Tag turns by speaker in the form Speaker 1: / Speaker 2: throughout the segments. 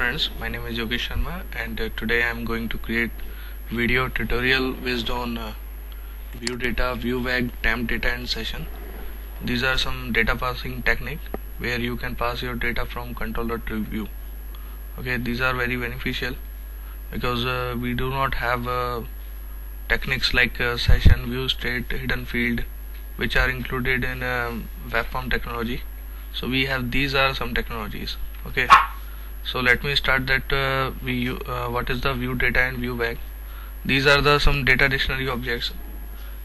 Speaker 1: friends, my name is Yogesh Sharma and today I am going to create video tutorial based on view data, view bag, temp data and session. These are some data passing technique where you can pass your data from controller to view. Okay, these are very beneficial because we do not have techniques like session, view state, hidden field which are included in web form technology. So we have these are some technologies. Okay, so let me start that what is the view data and view bag. These are the some data dictionary objects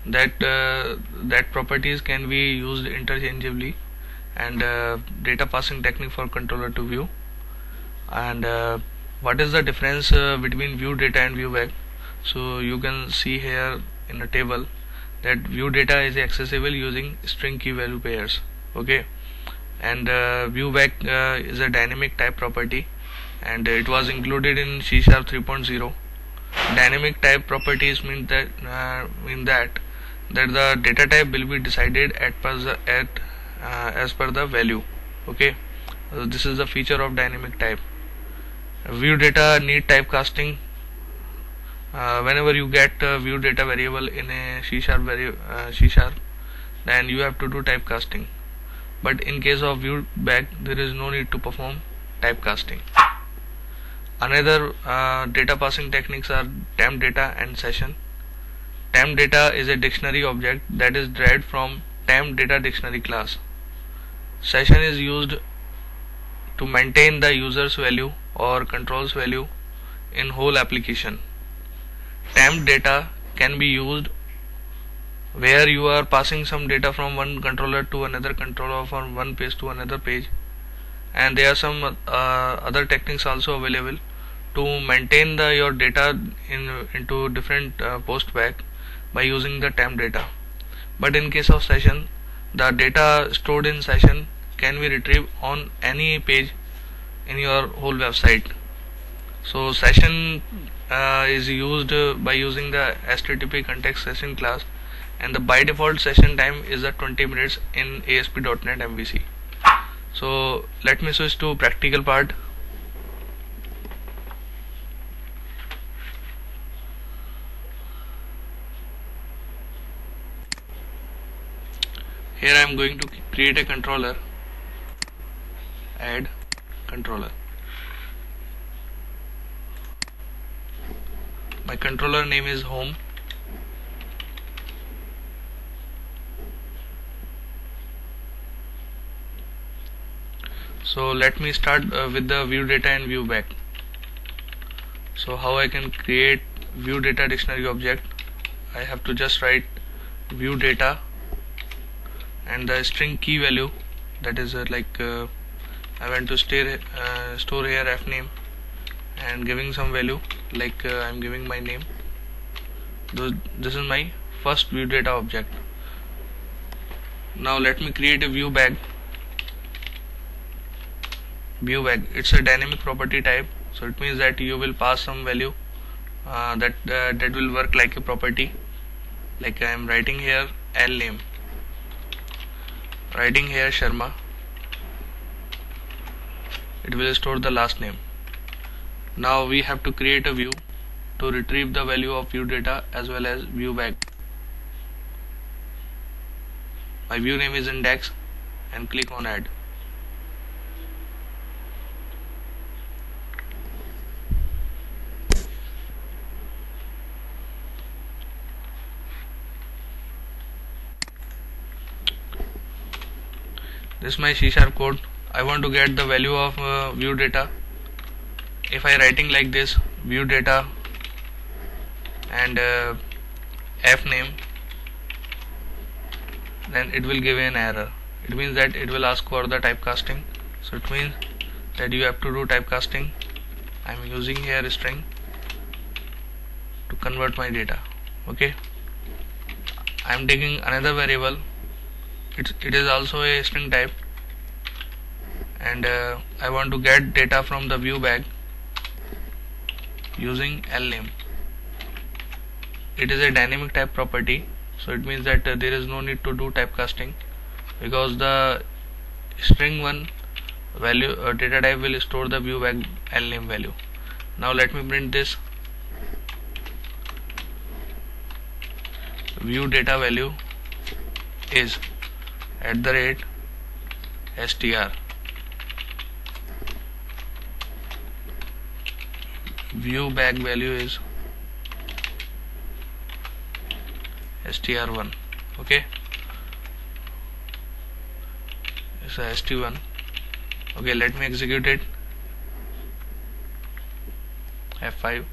Speaker 1: that properties can be used interchangeably, and data passing technique for controller to view. And what is the difference between view data and view bag? So you can see here in a table that view data is accessible using string key value pairs. Okay, and view bag is a dynamic type property, and it was included in C# 3.0. Dynamic type properties mean that the data type will be decided as per the value. Okay, so this is the feature of dynamic type. View data need typecasting. Whenever you get view data variable in a C#, then you have to do typecasting. But in case of view bag, there is no need to perform typecasting. Another data passing techniques are temp data and session. Temp data is a dictionary object that is derived from temp data dictionary class. Session is used to maintain the user's value or control's value in whole application. Temp data can be used where you are passing some data from one controller to another controller, from one page to another page, and there are some other techniques also available to maintain your data into different post bag by using the temp data. But in case of session, the data stored in session can be retrieved on any page in your whole website. So session is used by using the HTTP context session class, and the by default session time is at 20 minutes in ASP.NET MVC. So let me switch to practical part. Here I am going to create a controller. Add controller. My controller name is home. So let me start with the view data and view bag. So how I can create view data dictionary object? I have to just write view data and the string key value, that is I want to store here f name and giving some value like I am giving my name. This is my first view data object. Now let me create a view bag. View bag, it's a dynamic property type, so it means that you will pass some value that will work like a property. Like I am writing here L name, writing here Sharma, it will store the last name. Now we have to create a view to retrieve the value of view data as well as view bag. My view name is index and click on add. This is my C# code. I want to get the value of view data. If I writing like this view data and f name, then it will give an error. It means that it will ask for the typecasting. So it means that you have to do typecasting. I am using here a string to convert my data. Okay, I am taking another variable. It is also a string type, and I want to get data from the view bag using L name. It is a dynamic type property, so it means that there is no need to do typecasting because the string one value data type will store the view bag lname value. Now let me print this. View data value is @str. View back value is str1. Okay, it's a st1. Okay, let me execute it. F5.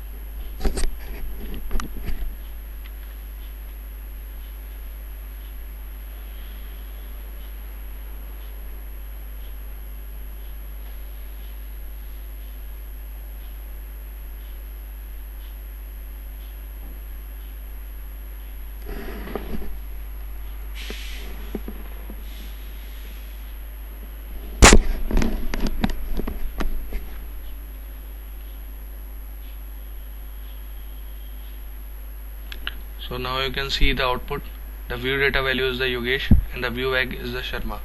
Speaker 1: So now you can see the output. The view data value is the Yogesh and the view bag is the Sharma.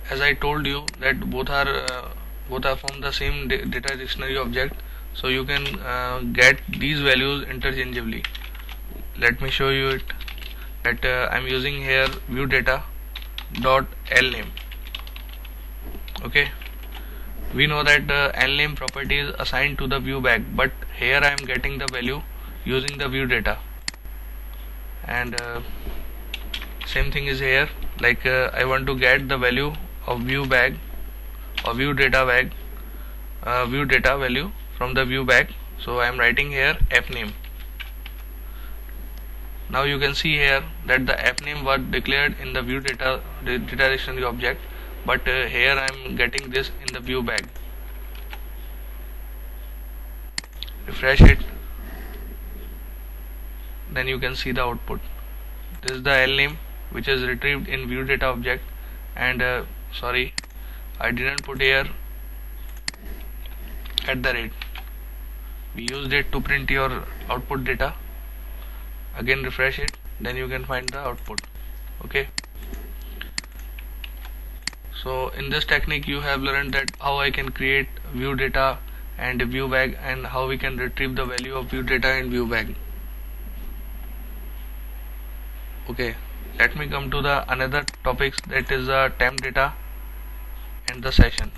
Speaker 1: As I told you that both are from the same data dictionary object, so you can get these values interchangeably. Let me show you it. That I'm using here view data dot lname. Okay, we know that the lname property is assigned to the view bag, but here I am getting the value using the view data. And same thing is here, like I want to get the value of view bag or view data value from the view bag, so I am writing here fname. Now you can see here that the fname was declared in the view data dictionary object, but here I am getting this in the view bag. Refresh it, then you can see the output. This is the lname which is retrieved in view data object, and sorry, I didn't put here @. We used it to print your output data. Again refresh it, then you can find the output. Okay, so in this technique you have learned that how I can create view data and view bag, and how we can retrieve the value of view data and view bag. Okay, let me come to the another topics, that is the temp data and the session.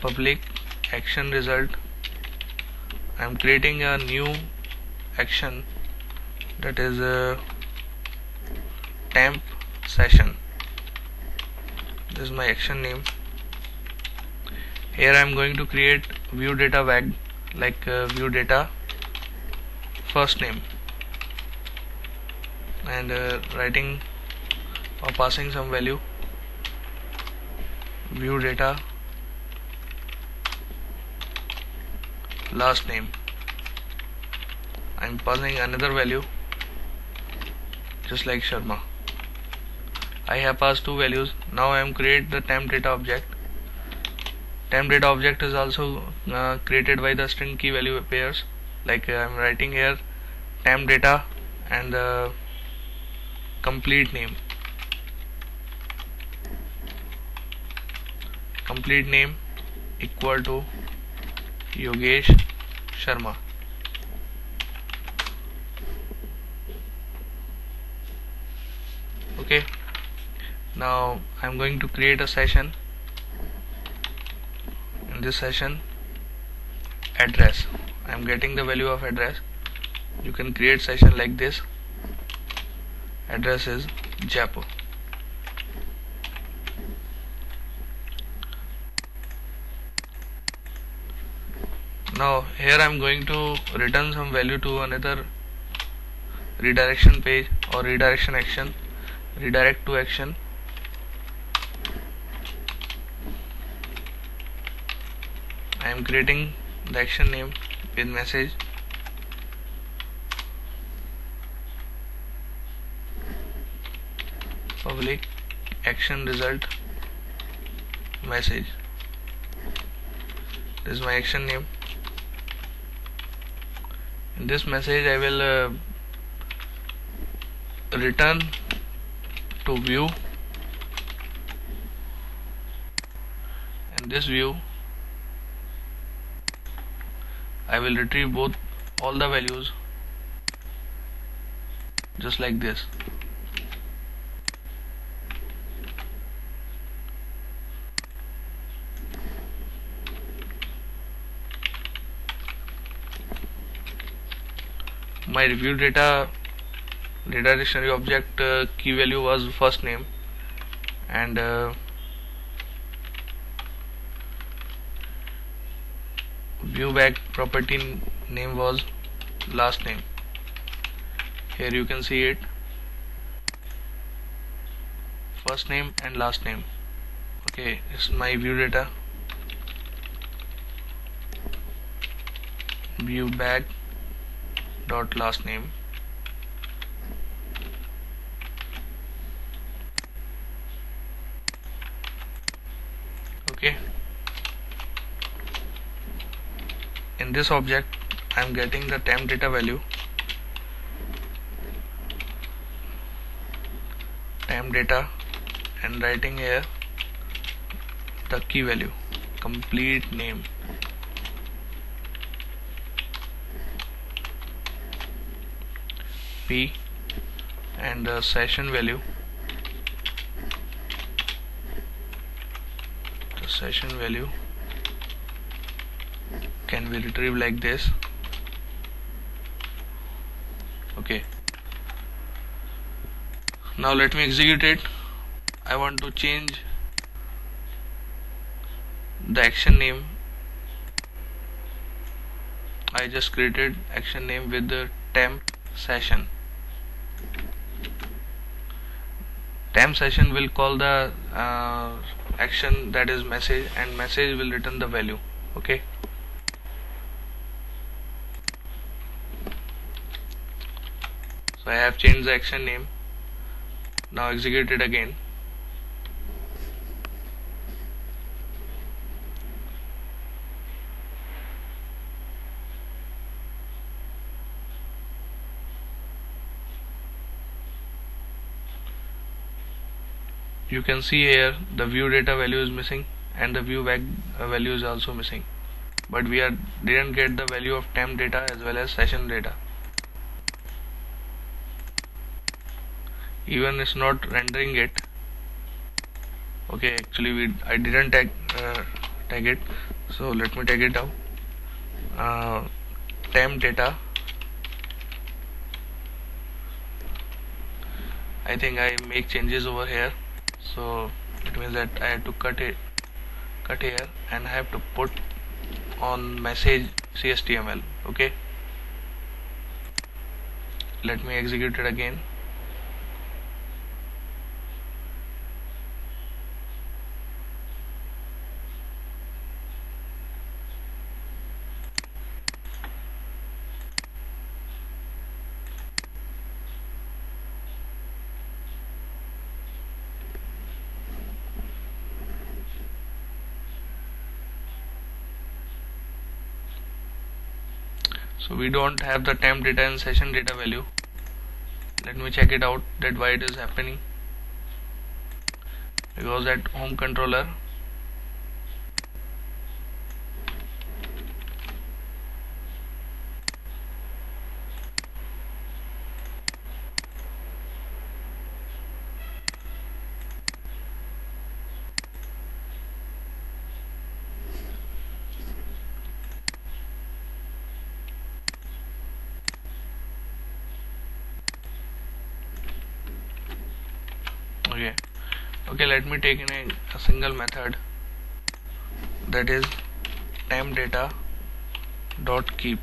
Speaker 1: Public action result. I am creating a new action, that is a temp session. This is my action name. Here I am going to create view data bag, like view data first name, and writing or passing some value, view data last name. I am passing another value just like Sharma. I have passed two values. Now I am create the temp data object. Temp data object is also created by the string key value pairs, like I am writing here temp data and the complete name. Complete name equal to Yogesh Sharma. Okay, now I am going to create a session. In this session, address, I am getting the value of address. You can create session like this. Address is Jaipur. Now here I am going to return some value to another redirection page or redirection action, redirect to action. I am creating the action name with message. Public action result message. This is my action name. In this message I will return to view in this view I will retrieve all the values just like this. My review data dictionary object key value was first name, and view back property name was last name. Here you can see it, first name and last name. Okay, it's my view data. View back dot last name. Okay, in this object I am getting the temp data value, temp data, and writing here the key value, complete name. P, and the session value, the session value can be retrieved like this. Okay, now let me execute it. I want to change the action name. I just created action name with the temp session. Temp session will call the action, that is message, and message will return the value. Okay, so I have changed the action name. Now execute it again. You can see here the view data value is missing and the view back value is also missing, but we didn't get the value of temp data as well as session data. Even it's not rendering it. Okay, actually I didn't tag it, so let me tag it out. Temp data, I think I make changes over here, so it means that I have to cut here, and I have to put on message CSTML. Okay, let me execute it again. So we don't have the temp data and session data value. Let me check it out, that why it is happening. Because at home controller okay, let me take in a single method, that is temp data dot keep.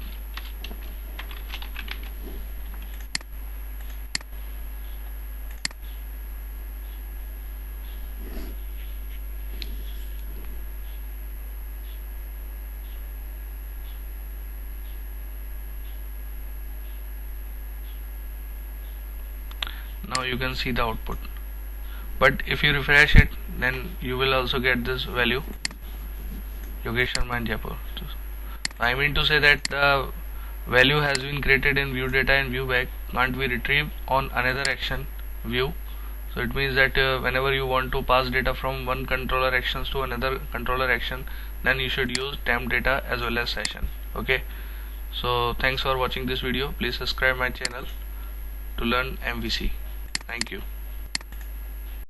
Speaker 1: Now you can see the output, but if you refresh it, then you will also get this value, Yogesh Sharma and Jaipur. I mean to say that the value has been created in view data and view back can't be retrieved on another action view, so So it means that whenever you want to pass data from one controller actions to another controller action, then you should use temp data as well as session. Okay, so thanks for watching this video. Please subscribe my channel to learn MVC. Thank you.